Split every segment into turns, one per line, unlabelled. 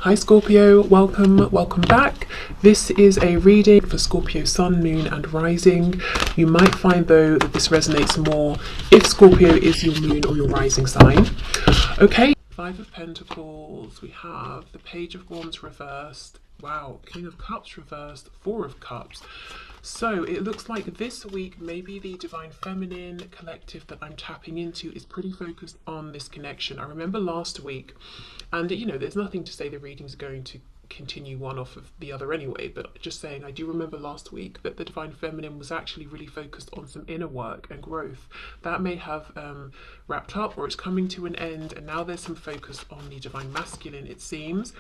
Hi Scorpio, welcome back. This is a reading for Scorpio Sun, Moon and Rising. You might find though that this resonates more if Scorpio is your moon or your rising sign. Okay, Five of Pentacles, we have the Page of Wands reversed. Wow, King of Cups reversed, Four of Cups. So it looks like this week maybe the Divine Feminine collective that I'm tapping into is pretty focused on this connection. I remember last week, and you know, there's nothing to say the readings are going to continue one off of the other anyway, but just saying, I do remember last week that the Divine Feminine was actually really focused on some inner work and growth. That may have wrapped up or it's coming to an end, and now there's some focus on the Divine Masculine, it seems.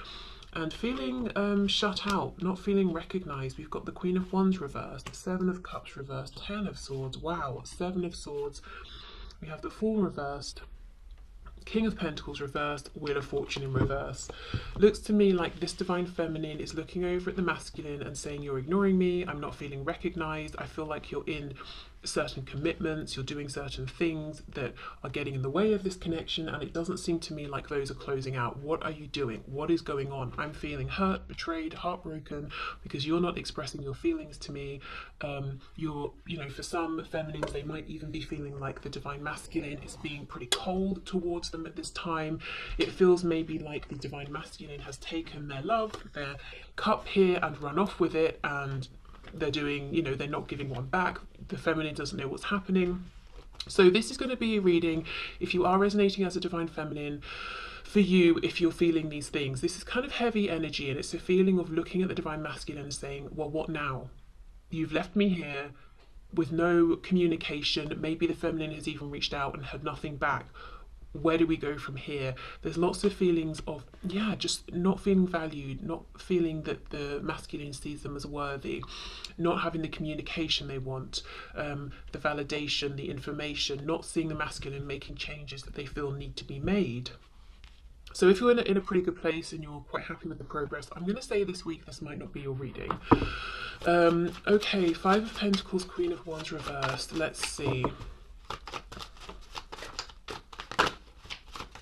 And feeling shut out, not feeling recognised. We've got the Queen of Wands reversed, Seven of Cups reversed, Ten of Swords, wow, Seven of Swords. We have the Fool reversed, King of Pentacles reversed, Wheel of Fortune in reverse. Looks to me like this Divine Feminine is looking over at the masculine and saying, you're ignoring me, I'm not feeling recognised, I feel like you're in certain commitments, you're doing certain things that are getting in the way of this connection, and it doesn't seem to me like those are closing out. What are you doing? What is going on? I'm feeling hurt, betrayed, heartbroken because you're not expressing your feelings to me. You're, you know, for some feminines, they might even be feeling like the Divine Masculine is being pretty cold towards them at this time. It feels maybe like the Divine Masculine has taken their love, their cup here, and run off with it, and they're doing, you know, they're not giving one back. The feminine doesn't know what's happening. So this is going to be a reading, if you are resonating as a Divine Feminine, for you, if you're feeling these things. This is kind of heavy energy, and it's a feeling of looking at the Divine Masculine and saying, well, what now? You've left me here with no communication. Maybe the feminine has even reached out and had nothing back. Where do we go from here? There's lots of feelings of, yeah, just not feeling valued, not feeling that the masculine sees them as worthy, not having the communication they want, the validation, the information, not seeing the masculine making changes that they feel need to be made. So if you're in a pretty good place and you're quite happy with the progress, I'm going to say this week this might not be your reading. Okay, Five of Pentacles, Queen of Wands reversed. Let's see.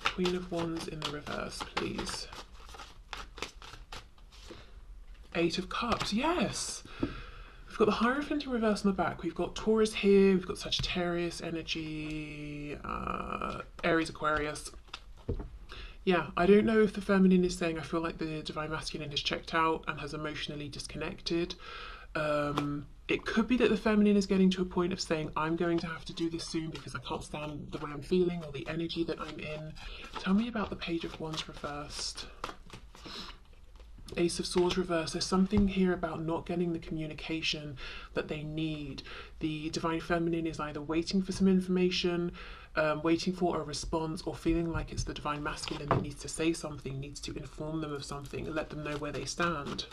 Queen of Wands in the reverse, please. Eight of Cups, yes. We've got the Hierophant in reverse on the back. We've got Taurus here. We've got Sagittarius energy, Aries, Aquarius. Yeah, I don't know if the feminine is saying, I feel like the Divine Masculine has checked out and has emotionally disconnected. It could be that the feminine is getting to a point of saying, I'm going to have to do this soon because I can't stand the way I'm feeling or the energy that I'm in. Tell me about the Page of Wands reversed. Ace of Swords reversed. There's something here about not getting the communication that they need. The Divine Feminine is either waiting for some information, waiting for a response, or feeling like it's the Divine Masculine that needs to say something, needs to inform them of something, let them know where they stand.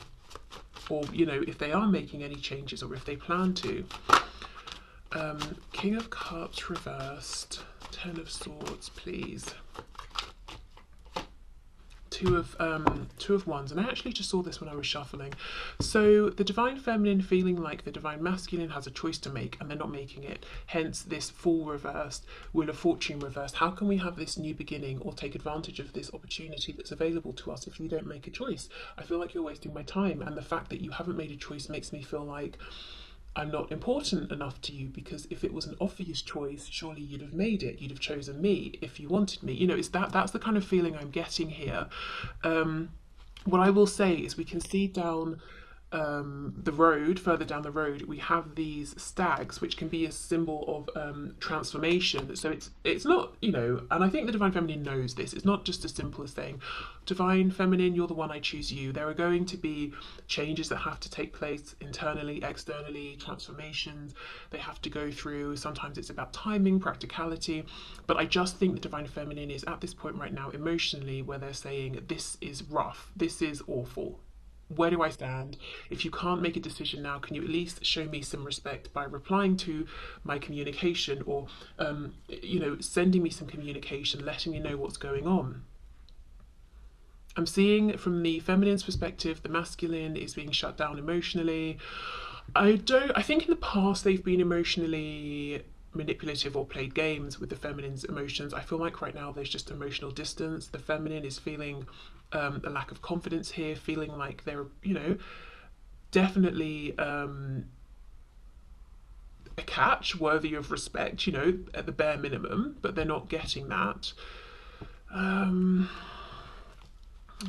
Or, you know, if they are making any changes or if they plan to. King of Cups reversed. Ten of Swords, please. Two of Wands, and I actually just saw this when I was shuffling. So the Divine Feminine feeling like the Divine Masculine has a choice to make and they're not making it, hence this Fool reversed, Wheel of Fortune reversed. How can we have this new beginning or take advantage of this opportunity that's available to us if you don't make a choice? I feel like you're wasting my time, and the fact that you haven't made a choice makes me feel like I'm not important enough to you, because if it was an obvious choice, surely you'd have made it. You'd have chosen me if you wanted me. You know, that's the kind of feeling I'm getting here. What I will say is we can see down the road, further down the road, we have these stags, which can be a symbol of transformation. So it's not, you know, and I think the Divine Feminine knows this. It's not just as simple as saying, Divine Feminine, you're the one, I choose you. There are going to be changes that have to take place internally, externally, transformations they have to go through. Sometimes it's about timing, practicality, but I just think the Divine Feminine is at this point right now emotionally where they're saying, this is rough, this is awful. Where do I stand? If you can't make a decision now, can you at least show me some respect by replying to my communication, or you know, sending me some communication, letting me know what's going on? I'm seeing from the feminine's perspective, the masculine is being shut down emotionally. I think in the past they've been emotionally manipulative or played games with the feminine's emotions. I feel like right now there's just emotional distance. The feminine is feeling a lack of confidence here, feeling like they're, you know, definitely a catch worthy of respect, you know, at the bare minimum, but they're not getting that.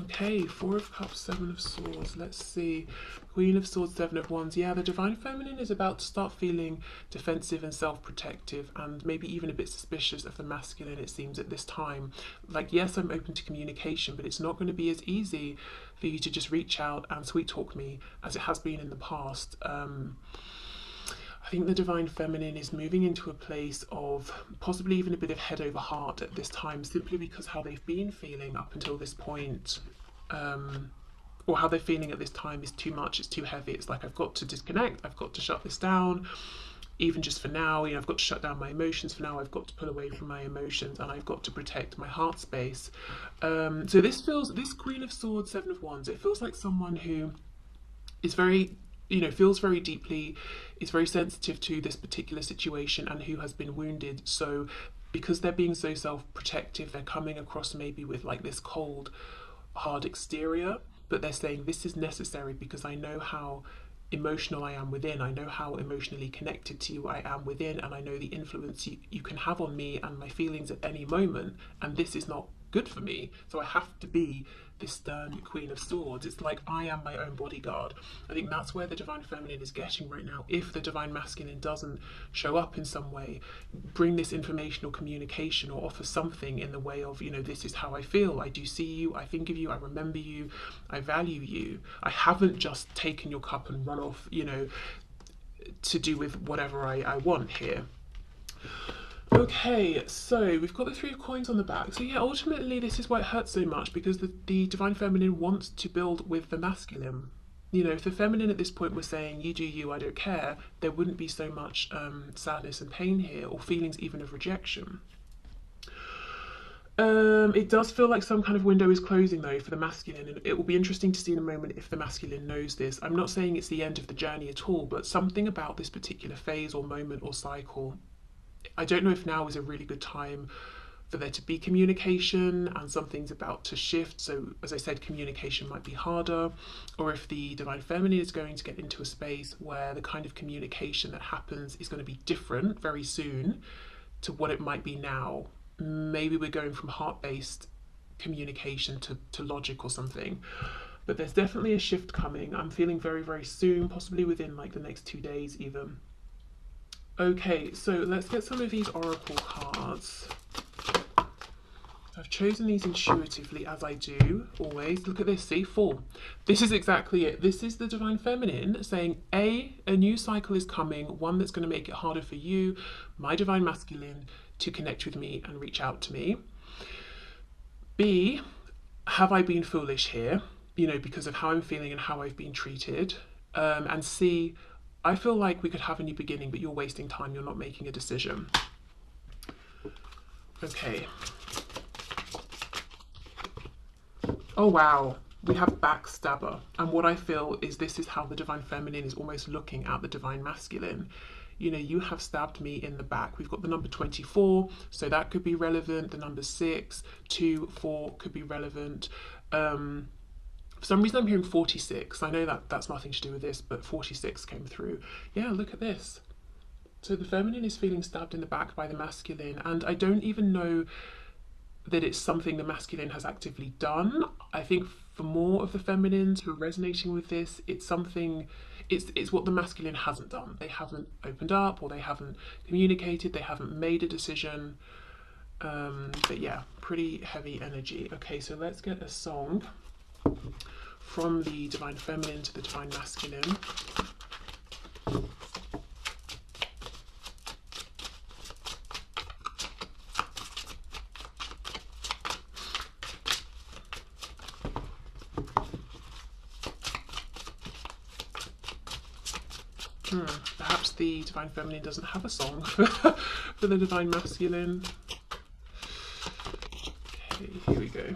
Okay, Four of Cups, Seven of Swords. Let's see. Queen of Swords, Seven of Wands. Yeah, the Divine Feminine is about to start feeling defensive and self-protective, and maybe even a bit suspicious of the masculine, it seems, at this time. Like, yes, I'm open to communication, but it's not going to be as easy for you to just reach out and sweet talk me as it has been in the past. I think the Divine Feminine is moving into a place of possibly even a bit of head over heart at this time, simply because how they've been feeling up until this point, or how they're feeling at this time is too much, it's too heavy. It's like, I've got to disconnect, I've got to shut this down, even just for now, you know, I've got to shut down my emotions for now, I've got to pull away from my emotions, and I've got to protect my heart space. So this Queen of Swords, Seven of Wands, it feels like someone who is very, you know, feels very deeply, is very sensitive to this particular situation, and who has been wounded. So because they're being so self-protective, they're coming across maybe with like this cold, hard exterior, but they're saying this is necessary because I know how emotional I am within, I know how emotionally connected to you I am within, and I know the influence you can have on me and my feelings at any moment, and this is not good for me. So I have to be this stern Queen of Swords. It's like I am my own bodyguard. I think that's where the Divine Feminine is getting right now. If the Divine Masculine doesn't show up in some way, bring this information or communication, or offer something in the way of, you know, this is how I feel, I do see you, I think of you, I remember you, I value you, I haven't just taken your cup and run off, you know, to do with whatever I want here. Okay, so we've got the Three of Coins on the back. So yeah, ultimately this is why it hurts so much, because the Divine Feminine wants to build with the masculine. You know, if the feminine at this point was saying, you do you, I don't care, there wouldn't be so much sadness and pain here, or feelings even of rejection. It does feel like some kind of window is closing though for the masculine, and it will be interesting to see in a moment if the masculine knows this. I'm not saying it's the end of the journey at all, but something about this particular phase or moment or cycle, I don't know if now is a really good time for there to be communication, and something's about to shift. So as I said, communication might be harder, or if the Divine Feminine is going to get into a space where the kind of communication that happens is going to be different very soon to what it might be now. Maybe we're going from heart-based communication to logic or something. But there's definitely a shift coming. I'm feeling very, very soon, possibly within like the next 2 days even. Okay, so let's get some of these oracle cards. I've chosen these intuitively, as I do always. Look at this, see, 4. This is exactly it. This is the Divine Feminine saying, A new cycle is coming, one that's going to make it harder for you, my Divine Masculine, to connect with me and reach out to me. B, have I been foolish here, you know, because of how I'm feeling and how I've been treated? And C, I feel like we could have a new beginning, but you're wasting time, you're not making a decision. Okay. Oh wow, we have backstabber. And what I feel is this is how the Divine Feminine is almost looking at the Divine Masculine. You know, you have stabbed me in the back. We've got the number 24, so that could be relevant. The number 6, 2, 4 could be relevant. For some reason I'm hearing 46. I know that that's nothing to do with this, but 46 came through. Yeah, look at this. So the feminine is feeling stabbed in the back by the masculine, and I don't even know that it's something the masculine has actively done. I think for more of the feminines who are resonating with this, it's something, it's what the masculine hasn't done. They haven't opened up, or they haven't communicated, they haven't made a decision. But yeah, pretty heavy energy. Okay, so let's get a song from the Divine Feminine to the Divine Masculine. Perhaps the Divine Feminine doesn't have a song for the Divine Masculine. Okay, here we go.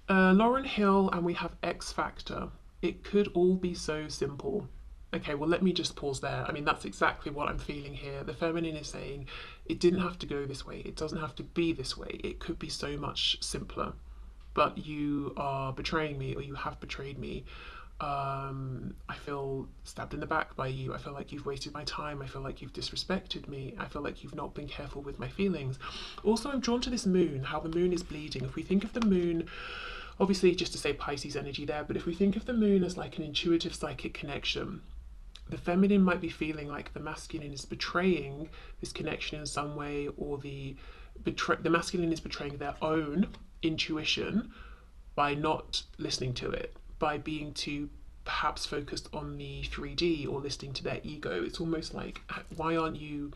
Lauryn Hill, and we have X Factor. It could all be so simple. Okay, well, let me just pause there. I mean, that's exactly what I'm feeling here. The feminine is saying it didn't have to go this way. It doesn't have to be this way. It could be so much simpler. But you are betraying me, or you have betrayed me. I feel stabbed in the back by you. I feel like you've wasted my time. I feel like you've disrespected me. I feel like you've not been careful with my feelings. Also, I'm drawn to this moon, how the moon is bleeding. If we think of the moon, obviously just to say Pisces energy there, but if we think of the moon as like an intuitive psychic connection, the feminine might be feeling like the masculine is betraying this connection in some way, or the masculine is betraying their own intuition by not listening to it, by being too perhaps focused on the 3D or listening to their ego. It's almost like, why aren't you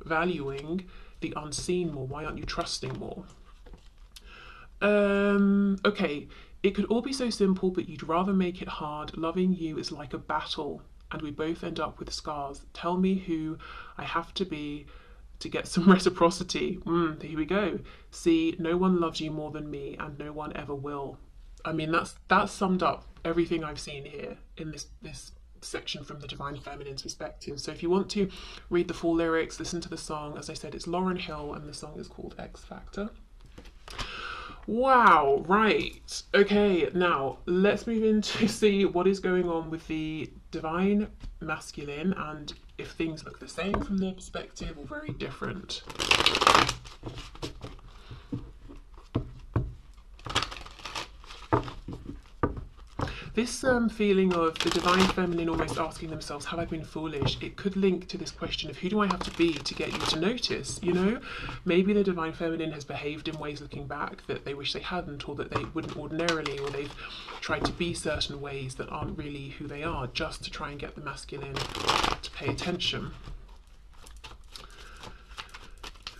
valuing the unseen more? Why aren't you trusting more? Okay, it could all be so simple, but you'd rather make it hard. Loving you is like a battle, and we both end up with scars. Tell me who I have to be to get some reciprocity. Here we go. See, no one loves you more than me, and no one ever will. I mean, that's summed up everything I've seen here in this section from the Divine Feminine's perspective. So if you want to read the full lyrics, listen to the song. As I said, it's Lauryn Hill, and the song is called X Factor. Wow, right. Okay, now let's move in to see what is going on with the Divine Masculine, and if things look the same from their perspective or very different. This feeling of the Divine Feminine almost asking themselves, have I been foolish? It could link to this question of who do I have to be to get you to notice, you know? Maybe the Divine Feminine has behaved in ways looking back that they wish they hadn't, or that they wouldn't ordinarily, or they've tried to be certain ways that aren't really who they are, just to try and get the masculine to pay attention.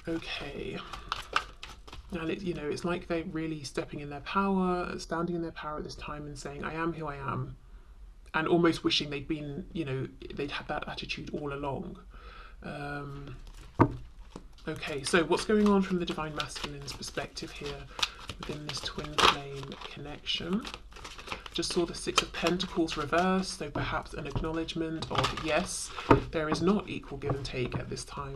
Okay. And it's like they're really stepping in their power, standing in their power at this time and saying, I am who I am. And almost wishing they'd been, they'd had that attitude all along. Okay, so what's going on from the Divine Masculine's perspective here within this twin flame connection? Just saw the Six of Pentacles reversed, so perhaps an acknowledgement of, yes, there is not equal give and take at this time.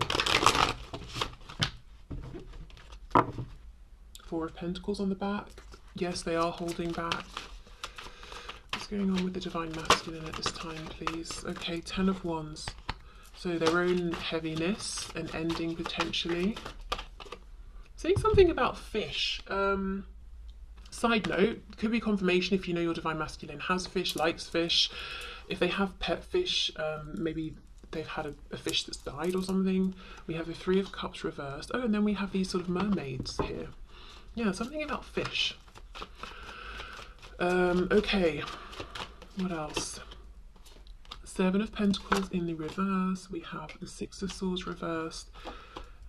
Four of Pentacles on the back. Yes, they are holding back. What's going on with the Divine Masculine at this time, please? Okay, Ten of Wands. So their own heaviness and ending potentially. Saying something about fish. Side note, could be confirmation if you know your Divine Masculine has fish, likes fish. If they have pet fish, maybe they've had a fish that's died or something. We have the Three of Cups reversed. Oh, and then we have these sort of mermaids here. Yeah, something about fish. Okay, what else? Seven of Pentacles in the reverse. We have the Six of Swords reversed.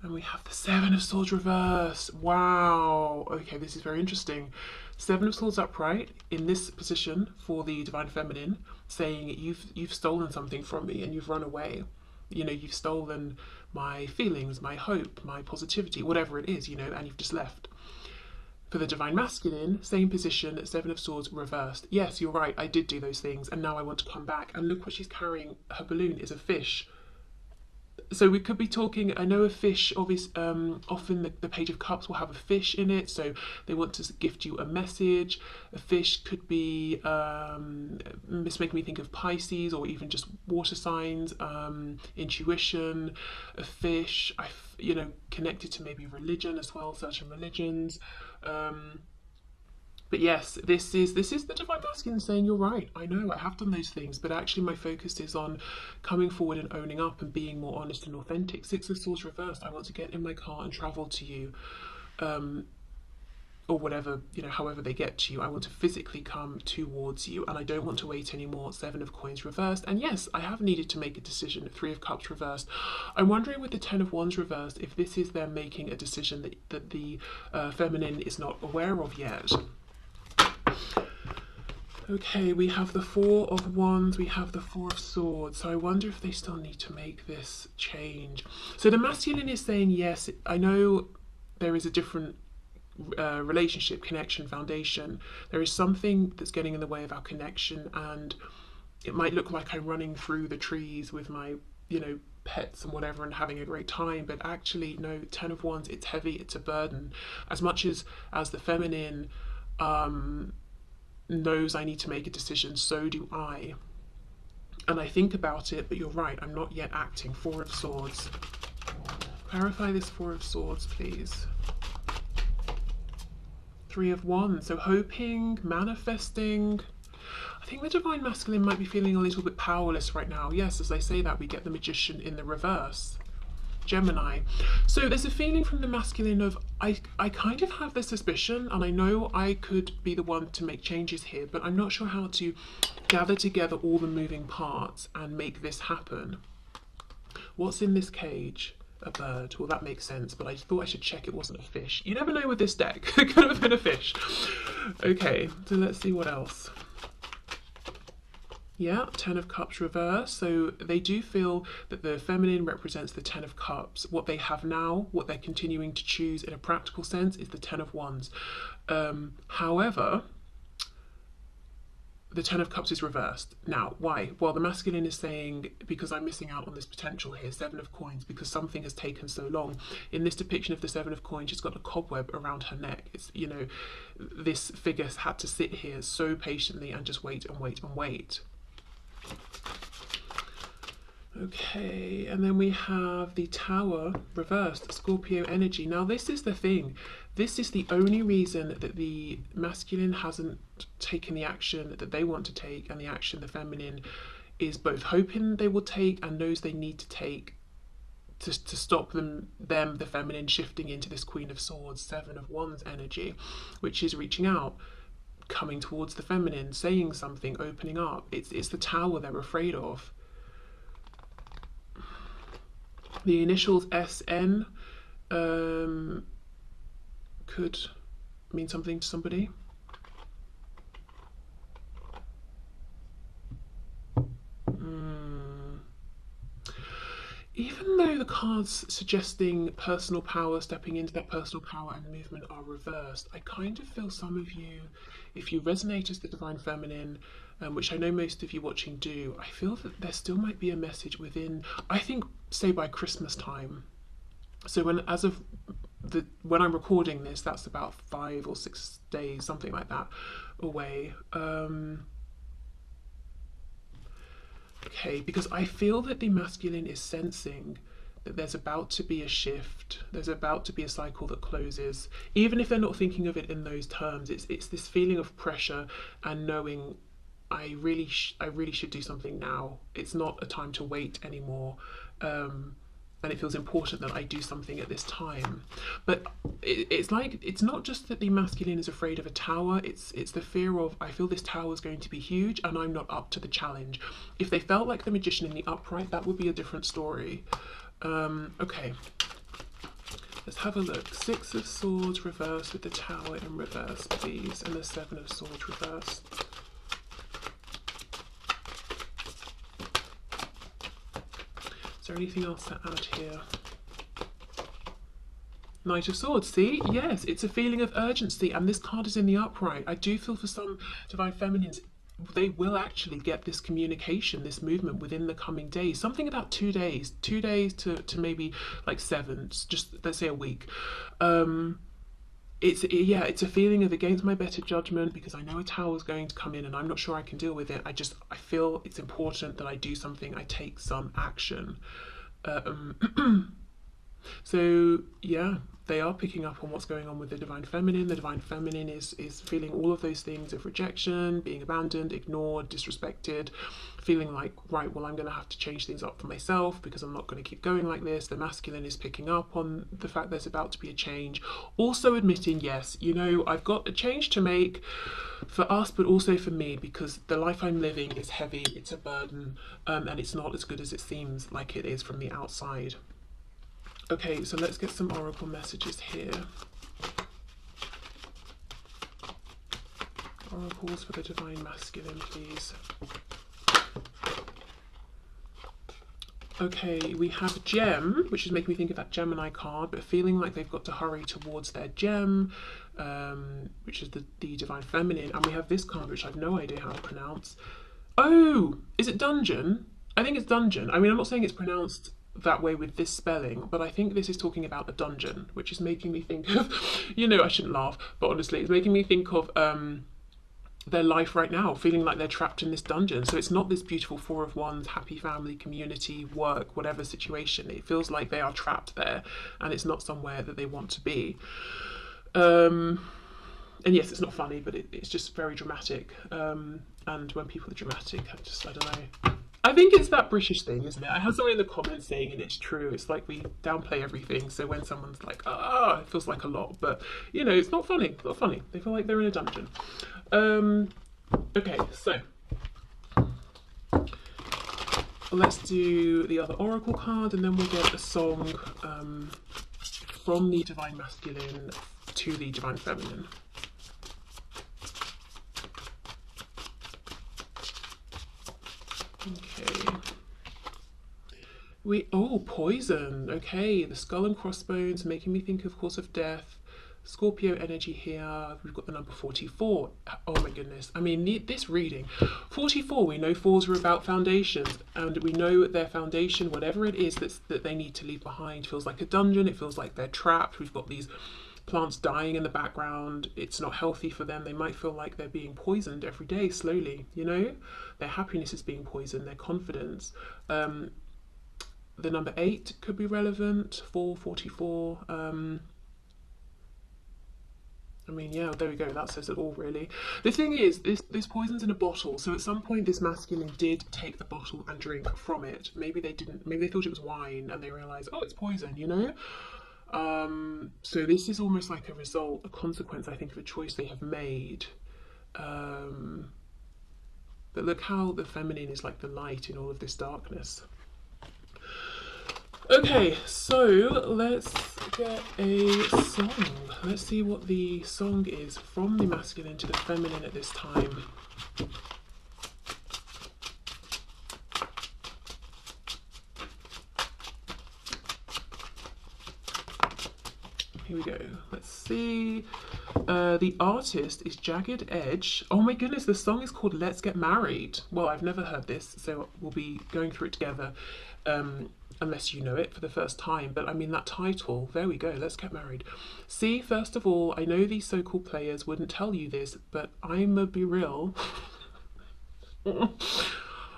And we have the Seven of Swords reversed. Wow. Okay, this is very interesting. Seven of Swords upright in this position for the Divine Feminine, saying you've stolen something from me and you've run away. You've stolen my feelings, my hope, my positivity, whatever it is, and you've just left. For the Divine Masculine, same position, Seven of Swords reversed. Yes, you're right, I did do those things, and now I want to come back. And look what she's carrying. Her balloon is a fish. So we could be talking, I know a fish, obviously, often the Page of Cups will have a fish in it, so they want to gift you a message. A fish could be, this making me think of Pisces, or even just water signs, intuition. A fish, connected to maybe religion as well, certain religions. But yes, this is the Divine Masculine saying, you're right, I know, I have done those things, but actually my focus is on coming forward and owning up and being more honest and authentic. Six of Swords reversed, I want to get in my car and travel to you, or whatever, however they get to you. I want to physically come towards you, and I don't want to wait anymore. Seven of Coins reversed, and yes, I have needed to make a decision. Three of Cups reversed. I'm wondering with the Ten of Wands reversed, if this is them making a decision that the feminine is not aware of yet. Okay, we have the Four of Wands, we have the Four of Swords, so I wonder if they still need to make this change. So the masculine is saying, yes, I know there is a different relationship, connection, foundation. There is something that's getting in the way of our connection, and it might look like I'm running through the trees with my, you know, pets and whatever and having a great time, but actually no, 10 of Wands, it's heavy, it's a burden. As much as the feminine knows I need to make a decision, so do I. And I think about it, but you're right, I'm not yet acting. 4 of Swords. Clarify this 4 of Swords, please. 3 of Wands. So hoping, manifesting. I think the Divine Masculine might be feeling a little bit powerless right now. Yes, as I say that, we get the Magician in the reverse. Gemini. So there's a feeling from the masculine of, I kind of have this suspicion, and I know I could be the one to make changes here, but I'm not sure how to gather together all the moving parts and make this happen. What's in this cage? A bird. Well, that makes sense, but I thought I should check it wasn't a fish. You never know with this deck. It could have been a fish. Okay, so let's see what else. Yeah, 10 of Cups reverse. So they do feel that the feminine represents the 10 of Cups. What they have now, what they're continuing to choose in a practical sense, is the 10 of Wands. However, the 10 of Cups is reversed. Now, why? Well, the masculine is saying, because I'm missing out on this potential here, 7 of Coins, because something has taken so long. In this depiction of the 7 of Coins, she's got a cobweb around her neck. It's, you know, this figure had to sit here so patiently and just wait and wait and wait. Okay, and then we have the Tower reversed, Scorpio energy. Now this is the thing, this is the only reason that the masculine hasn't taken the action that they want to take, and the action the feminine is both hoping they will take and knows they need to take to stop them, the feminine, shifting into this Queen of Swords, 7 of Wands energy, which is reaching out, coming towards the feminine, saying something, opening up. It's the Tower they're afraid of. The initials SN could mean something to somebody. Even though the cards suggesting personal power, stepping into that personal power and movement are reversed, I kind of feel some of you, if you resonate as the Divine Feminine, which I know most of you watching do, I feel that there still might be a message within, I think, say by Christmas time. So when I'm recording this, that's about 5 or 6 days, something like that, away. Okay, because I feel that the masculine is sensing that there's about to be a shift, there's about to be a cycle that closes, even if they're not thinking of it in those terms. It's this feeling of pressure and knowing I really should do something now. It's not a time to wait anymore. And it feels important that I do something at this time. But it's like, it's not just that the masculine is afraid of a tower, it's the fear of, I feel this tower is going to be huge and I'm not up to the challenge. If they felt like the Magician in the upright, that would be a different story. Okay, let's have a look. 6 of Swords reversed with the Tower in reverse, please, and the 7 of Swords reversed. Is there anything else to add here? Knight of Swords, see? Yes, it's a feeling of urgency, and this card is in the upright. I do feel for some Divine Feminines, they will actually get this communication, this movement within the coming days. Something about 2 days. 2 days to maybe like 7, just let's say a week. It's a feeling of against my better judgment, because I know a tower is going to come in and I'm not sure I can deal with it. I feel it's important that I do something, I take some action. So yeah, they are picking up on what's going on with the Divine Feminine. The Divine Feminine is feeling all of those things of rejection, being abandoned, ignored, disrespected, feeling like, right, well, I'm going to have to change things up for myself because I'm not going to keep going like this. The masculine is picking up on the fact there's about to be a change. Also admitting, yes, you know, I've got a change to make for us, but also for me, because the life I'm living is heavy, it's a burden, and it's not as good as it seems like it is from the outside. Okay, so let's get some oracle messages here. Oracles for the Divine Masculine, please. Okay, we have Gem, which is making me think of that Gemini card, but feeling like they've got to hurry towards their gem, which is the Divine Feminine. And we have this card, which I've no idea how to pronounce. Oh, is it dungeon? I think it's dungeon. I mean, I'm not saying it's pronounced that way with this spelling, but I think this is talking about a dungeon, which is making me think of, I shouldn't laugh, but honestly, it's making me think of their life right now, feeling like they're trapped in this dungeon. So it's not this beautiful Four of Wands, happy family, community, work, whatever situation. It feels like they are trapped there, and it's not somewhere that they want to be. And yes, it's not funny, but it's just very dramatic. And when people are dramatic, I don't know. I think it's that British thing, isn't it? I had someone in the comments saying, and it's true, it's like we downplay everything. So when someone's like, it feels like a lot, but it's not funny. It's not funny. They feel like they're in a dungeon. Okay, so let's do the other oracle card, and then we'll get a song from the Divine Masculine to the Divine Feminine. Okay. Poison. Okay, the skull and crossbones, making me think, of course, of death. Scorpio energy here. We've got the number 44. Oh my goodness. I mean, this reading. 44, we know fours are about foundations, and we know their foundation, whatever it is that they need to leave behind, feels like a dungeon. It feels like they're trapped. We've got these plants dying in the background. It's not healthy for them. They might feel like they're being poisoned every day, slowly, Their happiness is being poisoned, their confidence. The number 8 could be relevant, 444. I mean, yeah, there we go. That says it all, really. The thing is, this poison's in a bottle. So at some point, this masculine did take the bottle and drink from it. Maybe they didn't. Maybe they thought it was wine, and they realised, oh, it's poison. So this is almost like a result, a consequence, I think, of a choice they have made. But look how the feminine is like the light in all of this darkness. Okay, so let's get a song. Let's see what the song is from the masculine to the feminine at this time. Here we go. Let's see. The artist is Jagged Edge. Oh my goodness, the song is called Let's Get Married. Well, I've never heard this, so we'll be going through it together, unless you know it for the first time. But I mean, that title, there we go, Let's Get Married. See, first of all, I know these so-called players wouldn't tell you this, but I'ma be real.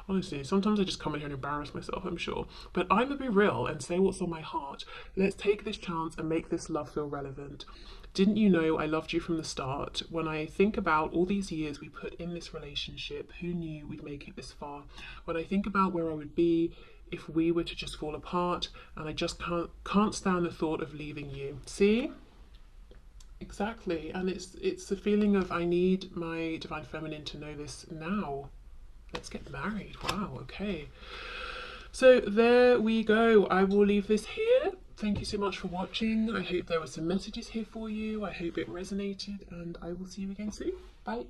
Honestly, sometimes I just come in here and embarrass myself, I'm sure. But I'm gonna be real and say what's on my heart. Let's take this chance and make this love feel relevant. Didn't you know I loved you from the start? When I think about all these years we put in this relationship, who knew we'd make it this far? When I think about where I would be if we were to just fall apart, and I just can't stand the thought of leaving you. See? Exactly. And it's a feeling of, I need my divine feminine to know this now. Let's get married. Wow, okay. So there we go. I will leave this here. Thank you so much for watching. I hope there were some messages here for you. I hope it resonated, and I will see you again soon. Bye.